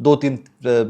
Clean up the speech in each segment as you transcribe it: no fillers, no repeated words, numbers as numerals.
2-3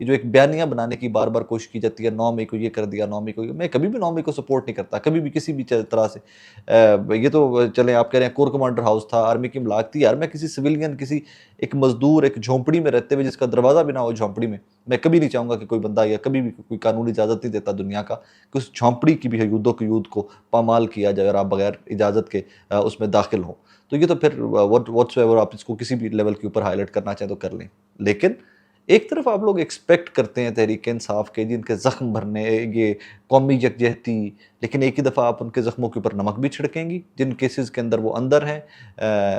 یہ جو ایک بیانیہ بنانے کی بار بار کوشش کی جاتی ہے 9 مئی کو یہ کر دیا 9 مئی کو، میں کبھی بھی 9 مئی کو سپورٹ نہیں کرتا کبھی بھی کسی بھی طرح سے۔ یہ تو چلیں آپ کہہ رہے ہیں کور کمانڈر ہاؤس تھا، آرمی کی املاک تھی، یار میں کسی سویلین کسی ایک مزدور ایک جھونپڑی میں رہتے ہوئے جس کا دروازہ بھی نہ ہو جھونپڑی میں کبھی نہیں چاہوں گا کہ کوئی بندہ یا کبھی بھی کوئی قانونی اجازت نہیں دیتا دنیا کا کہ اس جھونپڑی کی بھی حدود کو پامال کیا جائے اور آپ بغیر اجازت کے اس میں داخل ہوں۔ تو یہ تو پھر واٹس ایور آپ اس کو کسی بھی لیول کے اوپر ہائی لائٹ کرنا چاہیں تو کر لیں، لیکن ایک طرف آپ لوگ ایکسپیکٹ کرتے ہیں تحریک انصاف کے جن کے زخم بھرنے یہ قومی یکجہتی، لیکن ایک ہی دفعہ آپ ان کے زخموں کے اوپر نمک بھی چھڑکیں گی جن کیسز کے اندر وہ اندر ہیں،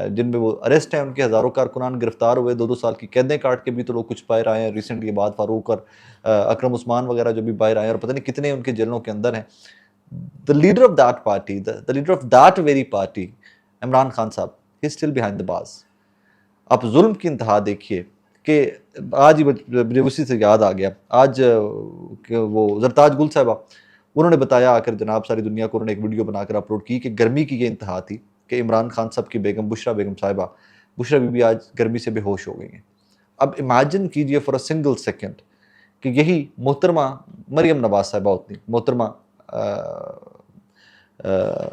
جن میں وہ اریسٹ ہیں، ان کے ہزاروں کارکنان گرفتار ہوئے، 2 سال کی قیدیں کاٹ کے بھی تو لوگ کچھ باہر آئے ہیں، ریسنٹلی بعد فاروق اور اکرم عثمان وغیرہ جو بھی باہر آئے ہیں اور پتہ نہیں کتنے ان کے جیلوں کے اندر ہیں۔ the leader of that party, the leader of that very party, Imran Khan صاحب, he is still behind the bars. آپ ظلم کی انتہا دیکھیے کہ آج ہی مجھے اسی سے یاد آ گیا، آج وہ زرتاج گل صاحبہ انہوں نے بتایا آ کر جناب ساری دنیا کو، انہوں نے ایک ویڈیو بنا کر اپلوڈ کی کہ گرمی کی یہ انتہا تھی کہ عمران خان صاحب کی بیگم بشرا بیگم صاحبہ بشرا بی بی آج گرمی سے بے ہوش ہو گئی ہیں۔ اب امیجن کیجئے فار اے سنگل سیکنڈ کہ یہی محترمہ مریم نواز صاحبہ ہوتی، محترمہ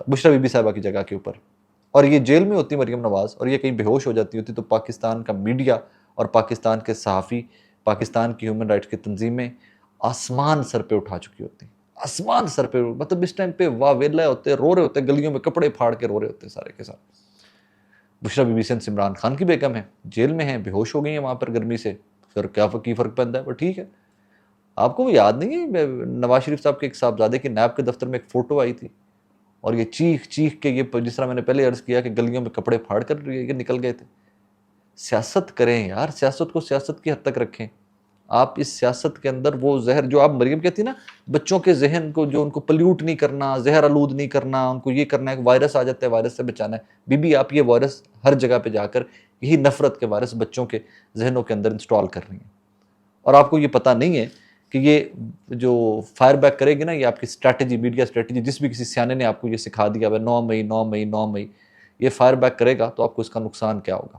بشرا بی بی صاحبہ کی جگہ کے اوپر، اور یہ جیل میں ہوتی مریم نواز اور یہ کہیں بے ہوش ہو جاتی ہوتی، تو پاکستان کا میڈیا اور پاکستان کے صحافی، پاکستان کی ہیومن رائٹس کی تنظیمیں آسمان سر پہ اٹھا چکی ہوتی، آسمان سر پہ، مطلب اس ٹائم پہ واہ ویلے ہوتے، رو رہے ہوتے، گلیوں میں کپڑے پھاڑ کے رو رہے ہوتے سارے کے ساتھ۔ بشرا بی بی سنس عمران خان کی بیگم ہے، جیل میں ہیں، بے ہوش ہو گئی ہیں وہاں پر گرمی سے، پھر کیا فرق پڑتا ہے؟ پر ٹھیک ہے۔ آپ کو وہ یاد نہیں ہے نواز شریف صاحب کے ایک صاحبزادے کی نیب کے دفتر میں ایک فوٹو آئی تھی اور یہ چیخ کے یہ جس طرح میں نے پہلے عرض کیا کہ گلیوں میں کپڑے پھاڑ کر یہ نکل گئے تھے۔ سیاست کریں یار، سیاست کو سیاست کی حد تک رکھیں۔ آپ اس سیاست کے اندر وہ زہر جو آپ مریم کہتی نا، بچوں کے ذہن کو جو ان کو پلیوٹ نہیں کرنا، زہر آلود نہیں کرنا، ان کو یہ کرنا ہے کہ وائرس آ جاتا ہے، وائرس سے بچانا ہے۔ بی بی آپ یہ وائرس ہر جگہ پہ جا کر یہی نفرت کے وائرس بچوں کے ذہنوں کے اندر انسٹال کر رہی ہیں، اور آپ کو یہ پتہ نہیں ہے کہ یہ جو فائر بیک کرے گی نا، یہ آپ کی اسٹریٹجی، میڈیا اسٹریٹجی، جس بھی کسی سیانے نے آپ کو یہ سکھا دیا ہے 9 مئی 9 مئی 9 مئی، یہ فائر بیک کرے گا تو آپ کو اس کا نقصان کیا ہوگا،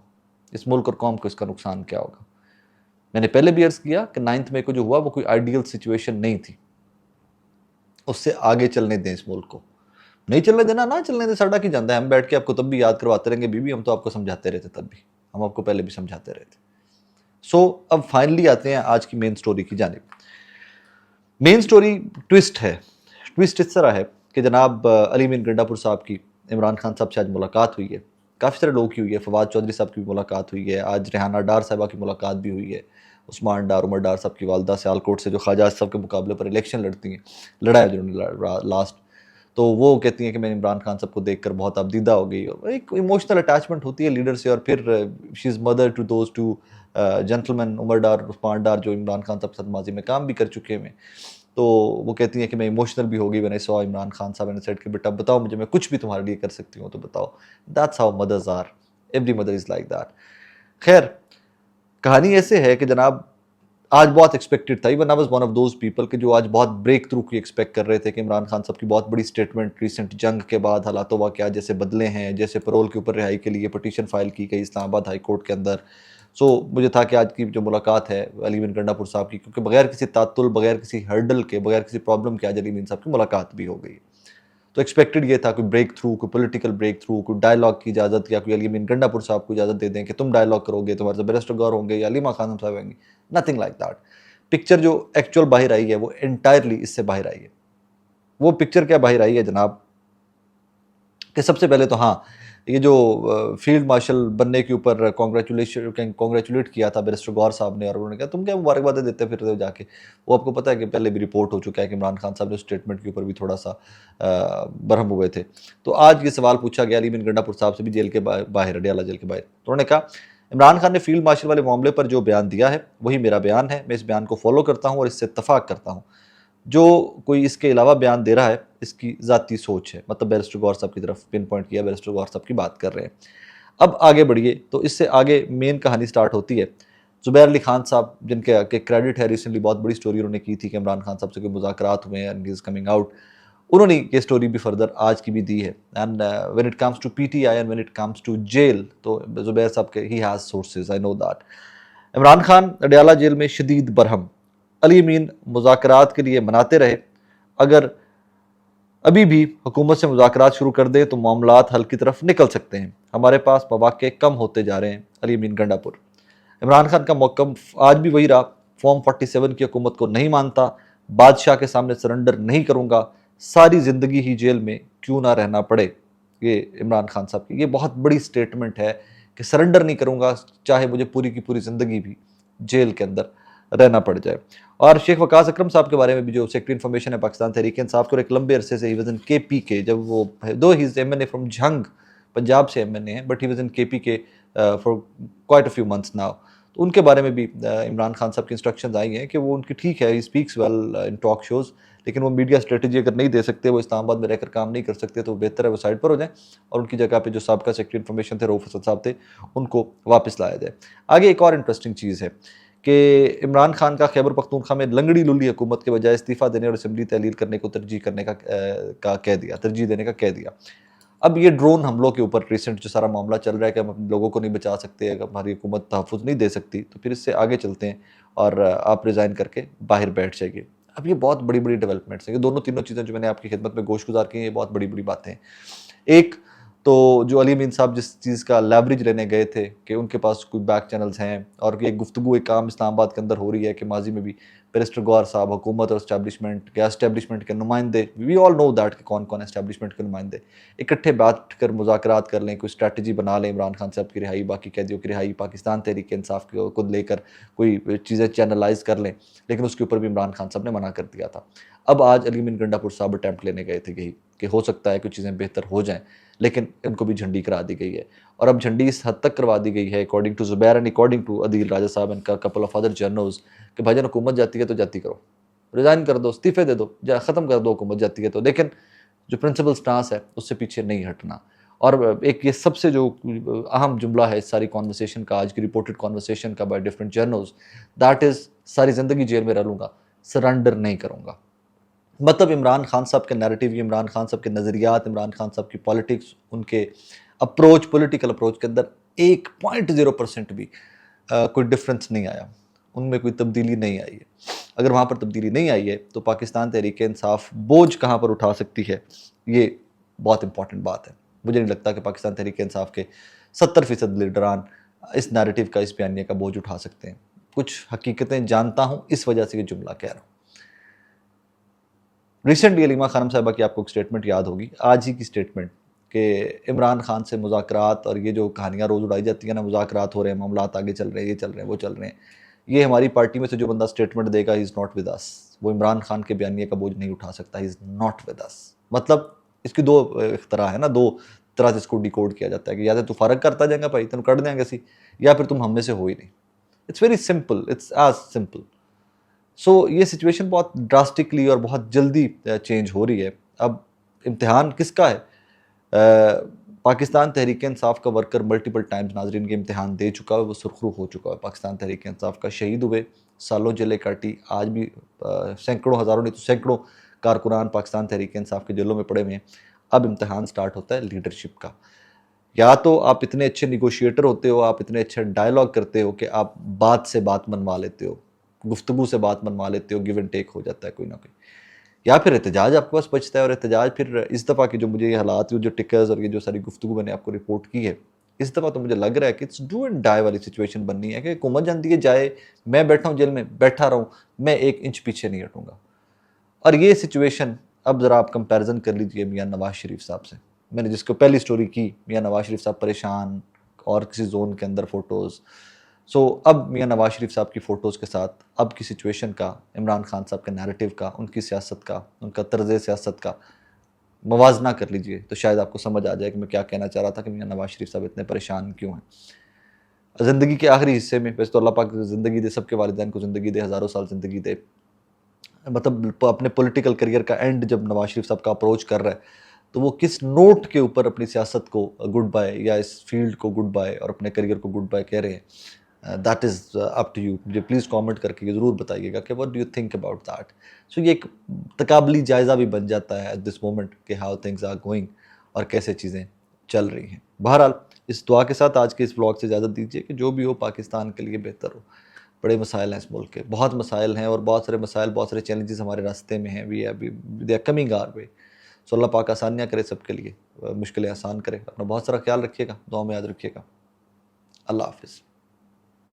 اس ملک اور قوم کو اس کا نقصان کیا ہوگا۔ میں نے پہلے بھی عرض کیا کہ 9 مئی کو جو ہوا وہ کوئی آئیڈیل سچویشن نہیں تھی، اس سے آگے چلنے دیں اس ملک کو، نہیں چلنے دینا، نہ چلنے دیں، سڑا کی جاندہ ہے۔ ہم بیٹھ کے آپ کو تب بھی یاد کرواتے رہیں گے بی بی، ہم تو آپ کو سمجھاتے رہتے، تب بھی ہم آپ کو پہلے بھی سمجھاتے رہتے۔ اب فائنلی آتے ہیں آج کی مین سٹوری کی جانب۔ مین سٹوری ٹوسٹ ہے، ٹوسٹ اس طرح ہے کہ جناب علی امین گنڈا پور صاحب کی عمران خان صاحب سے آج ملاقات ہوئی ہے، کافی سارے لوگ کی ہوئی ہے، فواد چودھری صاحب کی بھی ملاقات ہوئی ہے، آج ریحانہ ڈار صاحبہ کی ملاقات بھی ہوئی ہے، عثمان ڈار، عمر ڈار صاحب کی والدہ سیالکوٹ سے جو خواجہ صاحب کے مقابلے پر الیکشن لڑتی ہیں، لڑا ہے جنہوں نے لاسٹ، تو وہ کہتی ہیں کہ میں عمران خان صاحب کو دیکھ کر بہت ابدیدہ ہو گئی، اور ایک ایموشنل اٹیچمنٹ ہوتی ہے لیڈر سے، اور پھر she is mother to those two gentleman, Umar Dar, Usman Dar, جو عمران خان صاحب کے ساتھ ماضی میں کام بھی کر چکے ہیں، تو وہ کہتی ہیں کہ میں ایموشنل بھی ہو گئی when I saw Imran Khan صاحب نے سیٹ کہ بیٹا بتاؤ مجھے، میں کچھ بھی تمہارے لیے کر سکتی ہوں تو بتاؤ۔ That's how mothers are. Every mother is like that. خیر کہانی ایسے ہے کہ جناب آج بہت ایکسپیکٹڈ تھا، even I was one of those people کہ جو آج بہت بریک تھرو کی ایکسپیکٹ کر رہے تھے کہ عمران خان صاحب کی بہت بڑی سٹیٹمنٹ ریسنٹ جنگ کے بعد حالات و واقعات جیسے بدلے ہیں، جیسے پرول کے اوپر رہائی کے لیے پٹیشن فائل کی گئی اسلام آباد ہائی کورٹ کے اندر، مجھے تھا کہ آج کی جو ملاقات ہے علی امین گنڈا پور صاحب کی، کیونکہ بغیر کسی تعطل، بغیر کسی ہرڈل کے، بغیر کسی پرابلم کے آج علی امین صاحب کی ملاقات بھی ہو گئی، تو ایکسپیکٹڈ یہ تھا کوئی بریک تھرو، کوئی پولیٹیکل بریک تھرو، کوئی ڈائلاگ کی اجازت، یا کوئی علی امین گنڈا پور صاحب کو اجازت دے دیں کہ تم ڈائلاگ کرو گے، تمہارے سے بیرسٹر غور ہوں گے یا علیمہ خانم صاحب ہوں گی، نتھنگ لائک دیٹ۔ پکچر جو ایکچوئل باہر آئی ہے وہ انٹائرلی اس سے باہر آئی ہے۔ وہ پکچر کیا باہر آئی ہے جناب کہ سب سے پہلے تو ہاں یہ جو فیلڈ مارشل بننے کے اوپر کانگریچولیٹ کیا تھا بیرسٹر غور صاحب نے، اور انہوں نے کہا تم کیا مبارکبادیں دیتے پھرتے ہو جا کے، وہ آپ کو پتہ ہے کہ پہلے بھی رپورٹ ہو چکا ہے کہ عمران خان صاحب نے اس اسٹیٹمنٹ کے اوپر بھی تھوڑا سا برہم ہوئے تھے۔ تو آج یہ سوال پوچھا گیا علی امین گنڈا پور صاحب سے بھی جیل کے باہر، اڈیالہ جیل کے باہر، تو انہوں نے کہا عمران خان نے فیلڈ مارشل والے معاملے پر جو بیان دیا ہے وہی میرا بیان ہے، میں اس بیان کو فالو کرتا ہوں اور اس سے اتفاق کرتا ہوں، جو کوئی اس کے علاوہ بیان دے رہا ہے اس کی ذاتی سوچ ہے، مطلب بیرسٹر غور صاحب کی طرف پن پوائنٹ کیا، بیرسٹر غور صاحب کی بات کر رہے ہیں۔ اب آگے بڑھیے تو اس سے آگے مین کہانی سٹارٹ ہوتی ہے۔ زبیر علی خان صاحب جن کے کریڈٹ ہے، ریسنٹلی بہت بڑی سٹوری انہوں نے کی تھی کہ عمران خان صاحب سے کوئی مذاکرات ہوئے ہیں and he is coming out, انہوں نے یہ سٹوری بھی فردر آج کی بھی دی ہے، and when it comes to P T I and when it comes to jail, تو زبیر صاحب کے he has sources, I know that. Imran Khan Adiala jail میں شدید برہم، علی امین مذاکرات کے لیے مناتے رہے. اگر ابھی بھی حکومت سے مذاکرات شروع کر دے تو معاملات حل کی طرف نکل سکتے ہیں. ہمارے پاس مواقع کم ہوتے جا رہے ہیں. علی امین گنڈا پور. عمران خان کا موقف آج بھی وہی رہا. فارم 47 کی حکومت کو نہیں مانتا, بادشاہ کے سامنے سرنڈر نہیں کروں گا, ساری زندگی ہی جیل میں کیوں نہ رہنا پڑے. یہ عمران خان صاحب کی یہ بہت بڑی سٹیٹمنٹ ہے کہ سرنڈر نہیں کروں گا چاہے مجھے پوری کی پوری زندگی بھی جیل کے اندر رہنا پڑ جائے. اور شیخ وقاص اکرم صاحب کے بارے میں بھی جو سیکرٹری انفارمیشن ہے پاکستان تحریک انصاف کو ایک لمبے عرصے سے ہی واز ان کے پی کے, جب وہ دو ہی M N A from Jhang Punjab سے ایم این اے ہیں, بٹ ہی واز ان کے پی کے for quite a few months now. تو ان کے بارے میں بھی عمران خان صاحب کی انسٹرکشنز آئی ہیں کہ وہ ان کی ٹھیک ہے, he speaks well in talk shows, لیکن وہ میڈیا اسٹریٹجی اگر نہیں دے سکتے, وہ اسلام آباد میں رہ کر کام نہیں کر سکتے, تو بہتر ہے وہ سائڈ پر ہو جائیں اور ان کی جگہ پہ جو سابقہ سیکرٹری انفارمیشن تھے رؤف اسد صاحب تھے ان کو واپس لایا جائے. آگے ایک اور انٹرسٹنگ چیز ہے کہ عمران خان کا خیبر پختونخوا میں لنگڑی للی حکومت کے بجائے استعفیٰ دینے اور اسمبلی تحلیل کرنے کو ترجیح دینے کا کہہ دیا. اب یہ ڈرون حملوں کے اوپر ریسنٹ جو سارا معاملہ چل رہا ہے کہ ہم لوگوں کو نہیں بچا سکتے, اگر ہماری حکومت تحفظ نہیں دے سکتی تو پھر اس سے آگے چلتے ہیں اور آپ ریزائن کر کے باہر بیٹھ جائیے. اب یہ بہت بڑی بڑی ڈیولپمنٹس ہیں. یہ دونوں تینوں چیزیں جو میں نے آپ کی خدمت میں گوش گزار کی ہیں, یہ بہت بڑی بڑی باتیں ہیں. ایک تو جو علی امین صاحب جس چیز کا لیوریج لینے گئے تھے کہ ان کے پاس کوئی بیک چینلز ہیں اور ایک گفتگو ایک عام اسلام آباد کے اندر ہو رہی ہے کہ ماضی میں بھی بیرسٹر گوہر صاحب حکومت اور اسٹیبلشمنٹ کے نمائندے, وی آل نو دیٹ کہ کون کون ہے اسٹیبلشمنٹ کے نمائندے, اکٹھے بیٹھ کر مذاکرات کر لیں, کوئی اسٹریٹجی بنا لیں عمران خان صاحب کی رہائی, باقی قیدیوں کی رہائی, پاکستان تحریک انصاف کو لے کر کوئی چیزیں چینلائز کر لیں, لیکن اس کے اوپر بھی عمران خان صاحب نے منع کر دیا تھا. اب آج علی امین گنڈا پور صاحب اٹیمپٹ لینے گئے تھے یہی کہ ہو سکتا ہے کچھ چیزیں بہتر ہو جائیں, لیکن ان کو بھی جھنڈی کرا دی گئی ہے. اور اب جھنڈی اس حد تک کروا دی گئی ہے according to Zubair and according to Adeel Raja صاحب and couple of other journals کہ بھائی جان حکومت جاتی ہے تو جاتی کرو, ریزائن کر دو, استعفے دے دو, ختم کر دو حکومت جاتی ہے تو, لیکن جو پرنسپل سٹانس ہے اس سے پیچھے نہیں ہٹنا. اور ایک یہ سب سے جو اہم جملہ ہے اس ساری کانورسیشن کا, آج کی رپورٹڈ کانورسیشن کا by different journals, that is ساری زندگی جیل میں رہ لوں گا, سرنڈر نہیں کروں گا. مطلب عمران خان صاحب کے نیریٹیو, عمران خان صاحب کے نظریات, عمران خان صاحب کی پالیٹکس, ان کے اپروچ, پولیٹیکل اپروچ کے اندر 1.0% بھی کوئی ڈفرنس نہیں آیا, ان میں کوئی تبدیلی نہیں آئی ہے. اگر وہاں پر تبدیلی نہیں آئی ہے تو پاکستان تحریک انصاف بوجھ کہاں پر اٹھا سکتی ہے, یہ بہت امپورٹنٹ بات ہے. مجھے نہیں لگتا کہ پاکستان تحریک انصاف کے 70% لیڈران اس نیریٹیو کا, اس بیانیے کا بوجھ اٹھا سکتے ہیں. کچھ حقیقتیں جانتا ہوں, اس وجہ سے یہ جملہ کہہ رہا ہوں. ریسنٹلی علیمہ خانم صاحبہ کی آپ کو ایک سٹیٹمنٹ یاد ہوگی, آج ہی کی سٹیٹمنٹ, کہ عمران خان سے مذاکرات اور یہ جو کہانیاں روز اڑائی جاتی ہیں نا, مذاکرات ہو رہے ہیں, معاملات آگے چل رہے ہیں, یہ چل رہے ہیں, وہ چل رہے ہیں, یہ ہماری پارٹی میں سے جو بندہ سٹیٹمنٹ دے گا he is not with us, وہ عمران خان کے بیانیے کا بوجھ نہیں اٹھا سکتا, ہی از ناٹ ود اس. مطلب اس کی دو اختراع ہے نا, دو طرح سے اس کو ڈیکوڈ کیا جاتا ہے کہ یا تو فرق کرتا جائے گا بھائی, تم کر دیں گے سی, یا پھر تم ہم میں سے ہو ہی نہیں. It's very simple, it's as simple. So یہ سچویشن بہت ڈراسٹکلی اور بہت جلدی چینج ہو رہی ہے. اب امتحان کس کا ہے؟ پاکستان تحریک انصاف کا ورکر ملٹیپل ٹائمز ناظرین کے امتحان دے چکا ہے, وہ سرخرو ہو چکا ہے. پاکستان تحریک انصاف کا شہید ہوئے, سالوں جیلیں کاٹی, آج بھی سینکڑوں, ہزاروں نہیں تو سینکڑوں کارکنان پاکستان تحریک انصاف کے جیلوں میں پڑے ہوئے ہیں. اب امتحان سٹارٹ ہوتا ہے لیڈرشپ کا. یا تو آپ اتنے اچھے نیگوشیٹر ہوتے ہو, آپ اتنے اچھے ڈائلاگ کرتے ہو کہ آپ بات سے بات منوا لیتے ہو, گفتگو سے بات منوا لیتے ہو, گیو اینڈ ٹیک ہو جاتا ہے کوئی نہ کوئی, یا پھر احتجاج آپ کے پاس بچتا ہے. اور احتجاج پھر اس دفعہ کی جو مجھے یہ حالات, جو ٹکرز اور یہ جو ساری گفتگو میں نے آپ کو رپورٹ کی ہے, اس دفعہ تو مجھے لگ رہا ہے کہ اٹس ڈو اینڈ ڈائی والی سچویشن بننی ہے کہ حکومت جانتی ہے جائے, میں بیٹھا ہوں جیل میں, بیٹھا رہوں, میں 1 انچ پیچھے نہیں ہٹوں گا. اور یہ سچویشن اب ذرا آپ کمپیریزن کر لیجئے میاں نواز شریف صاحب سے. میں نے جس کو پہلی سٹوری کی, میاں نواز شریف صاحب پریشان اور کسی زون کے اندر فوٹوز, سو اب میاں نواز شریف صاحب کی فوٹوز کے ساتھ اب کی سچویشن کا, عمران خان صاحب کے نیریٹیو کا, ان کی سیاست کا, ان کا طرز سیاست کا موازنہ کر لیجئے تو شاید آپ کو سمجھ آ جائے کہ میں کیا کہنا چاہ رہا تھا, کہ میاں نواز شریف صاحب اتنے پریشان کیوں ہیں زندگی کے آخری حصے میں. ویسے تو اللہ پاک زندگی دے, سب کے والدین کو زندگی دے, ہزاروں سال زندگی دے. مطلب اپنے پولیٹیکل کریئر کا اینڈ جب نواز شریف صاحب کا اپروچ کر رہا ہے, تو وہ کس نوٹ کے اوپر اپنی سیاست کو گڈ بائی, یا اس فیلڈ کو گڈ بائی اور اپنے کریئر کو گڈ بائی کہہ رہے ہیں, that is up to you. مجھے پلیز کامنٹ کر کے یہ ضرور بتائیے گا کہ what do you think about that. سو یہ ایک تقابلی جائزہ بھی بن جاتا ہے ایٹ دس مومنٹ کہ ہاؤ تھنگز آر گوئنگ اور کیسے چیزیں چل رہی ہیں. بہرحال اس دعا کے ساتھ آج کے اس بلاگ سے اجازت دیجیے کہ جو بھی ہو پاکستان کے لیے بہتر ہو. بڑے مسائل ہیں اس ملک کے، بہت مسائل ہیں، اور بہت سارے مسائل، بہت سارے چیلنجز ہمارے راستے میں ہیں، ابھی دے آر کمنگ آر وے. سو اللہ پاک آسانیاں کرے سب کے لیے، مشکلیں آسان کرے. اپنا بہت سارا خیال رکھیے گا، دعاؤں میں یاد رکھیے گا. اللہ حافظ.